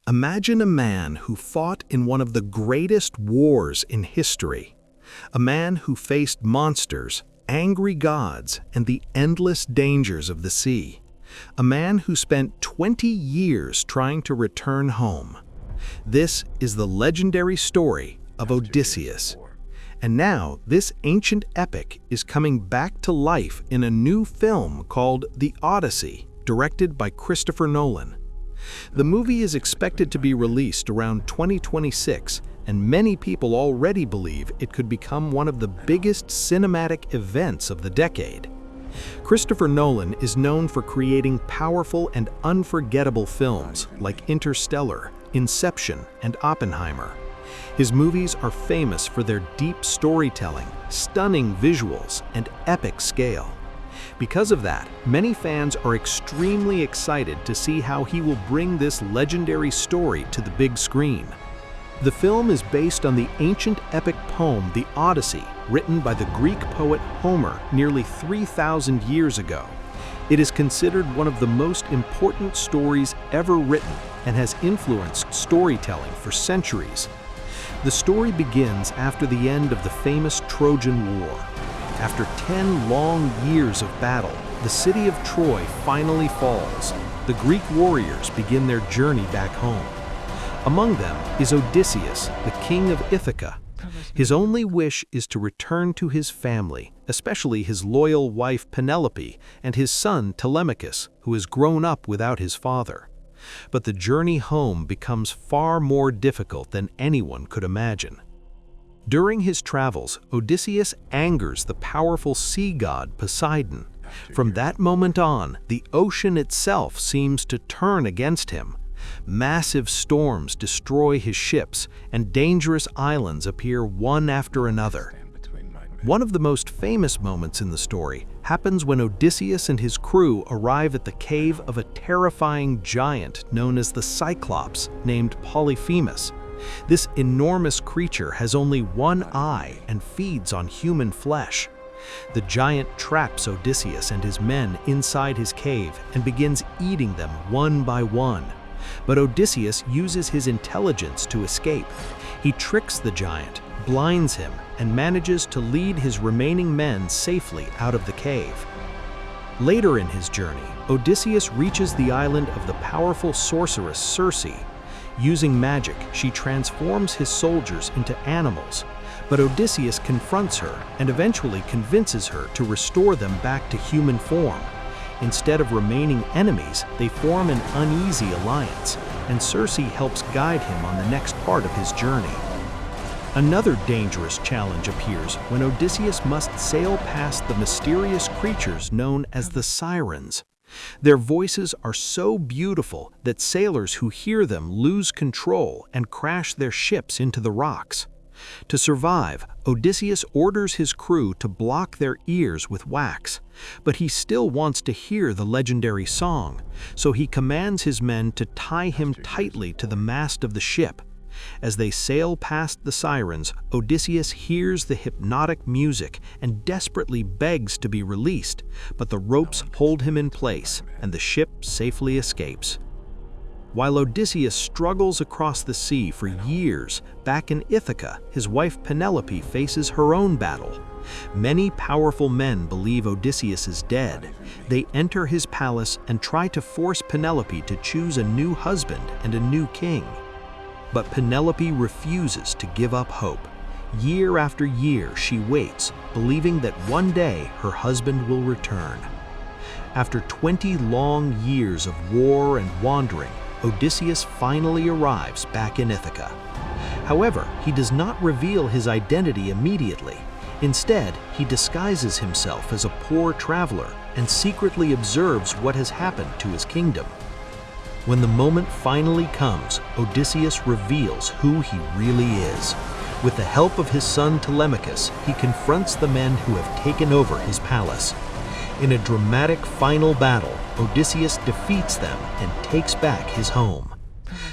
Imagine a man who fought in one of the greatest wars in history. A man who faced monsters, angry gods, and the endless dangers of the sea. A man who spent 20 years trying to return home. This is the legendary story of Odysseus. And now, this ancient epic is coming back to life in a new film called The Odyssey, directed by Christopher Nolan. The movie is expected to be released around 2026, and many people already believe it could become one of the biggest cinematic events of the decade. Christopher Nolan is known for creating powerful and unforgettable films like Interstellar, Inception, and Oppenheimer. His movies are famous for their deep storytelling, stunning visuals, and epic scale. Because of that, many fans are extremely excited to see how he will bring this legendary story to the big screen. The film is based on the ancient epic poem The Odyssey, written by the Greek poet Homer nearly 3,000 years ago. It is considered one of the most important stories ever written and has influenced storytelling for centuries. The story begins after the end of the famous Trojan War. After 10 long years of battle, the city of Troy finally falls. The Greek warriors begin their journey back home. Among them is Odysseus, the king of Ithaca. His only wish is to return to his family, especially his loyal wife Penelope and his son Telemachus, who has grown up without his father. But the journey home becomes far more difficult than anyone could imagine. During his travels, Odysseus angers the powerful sea god Poseidon. From that moment on, the ocean itself seems to turn against him. Massive storms destroy his ships, and dangerous islands appear one after another. One of the most famous moments in the story happens when Odysseus and his crew arrive at the cave of a terrifying giant known as the Cyclops, named Polyphemus. This enormous creature has only one eye and feeds on human flesh. The giant traps Odysseus and his men inside his cave and begins eating them one by one. But Odysseus uses his intelligence to escape. He tricks the giant, blinds him, and manages to lead his remaining men safely out of the cave. Later in his journey, Odysseus reaches the island of the powerful sorceress Circe. Using magic, she transforms his soldiers into animals, but Odysseus confronts her and eventually convinces her to restore them back to human form. Instead of remaining enemies, they form an uneasy alliance, and Circe helps guide him on the next part of his journey. Another dangerous challenge appears when Odysseus must sail past the mysterious creatures known as the Sirens. Their voices are so beautiful that sailors who hear them lose control and crash their ships into the rocks. To survive, Odysseus orders his crew to block their ears with wax, but he still wants to hear the legendary song, so he commands his men to tie him tightly to the mast of the ship. As they sail past the sirens, Odysseus hears the hypnotic music and desperately begs to be released, but the ropes hold him in place, and the ship safely escapes. While Odysseus struggles across the sea for years, back in Ithaca, his wife Penelope faces her own battle. Many powerful men believe Odysseus is dead. They enter his palace and try to force Penelope to choose a new husband and a new king. But Penelope refuses to give up hope. Year after year, she waits, believing that one day her husband will return. After 20 long years of war and wandering, Odysseus finally arrives back in Ithaca. However, he does not reveal his identity immediately. Instead, he disguises himself as a poor traveler and secretly observes what has happened to his kingdom. When the moment finally comes, Odysseus reveals who he really is. With the help of his son Telemachus, he confronts the men who have taken over his palace. In a dramatic final battle, Odysseus defeats them and takes back his home.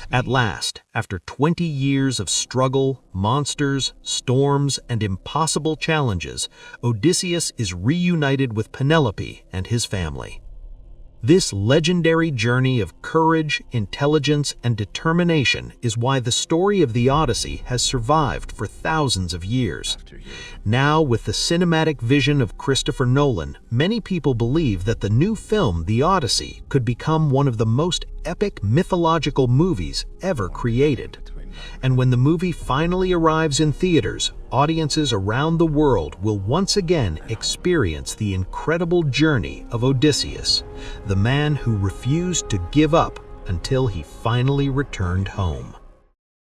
At last, after 20 years of struggle, monsters, storms, and impossible challenges, Odysseus is reunited with Penelope and his family. This legendary journey of courage, intelligence, and determination is why the story of the Odyssey has survived for thousands of years. Now, with the cinematic vision of Christopher Nolan, many people believe that the new film, The Odyssey, could become one of the most epic mythological movies ever created. And when the movie finally arrives in theaters, audiences around the world will once again experience the incredible journey of Odysseus, the man who refused to give up until he finally returned home.